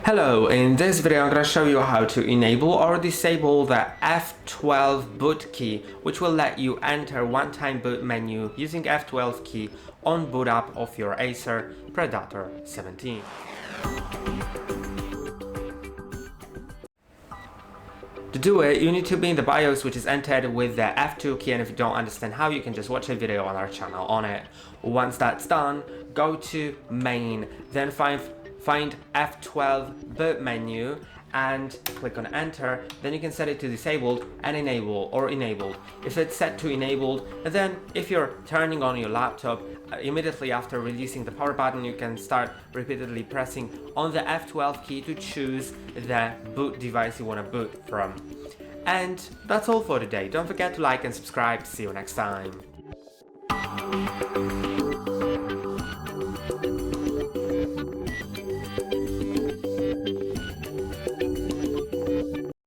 Hello, in this video I'm going to show you how to enable or disable the F12 boot key, which will let you enter one-time boot menu using F12 key on boot up of your ACER Predator 17. To do it, you need to be in the BIOS, which is entered with the F2 key, and if you don't understand how, you can just watch a video on our channel on it. Once that's done, go to main, then find F12 boot menu and click on enter. Then you can set it to disabled and enable or enabled. If it's set to enabled, then if you're turning on your laptop, immediately after releasing the power button, you can start repeatedly pressing on the F12 key to choose the boot device you want to boot from. And that's all for today. Don't forget to like and subscribe. See you next time.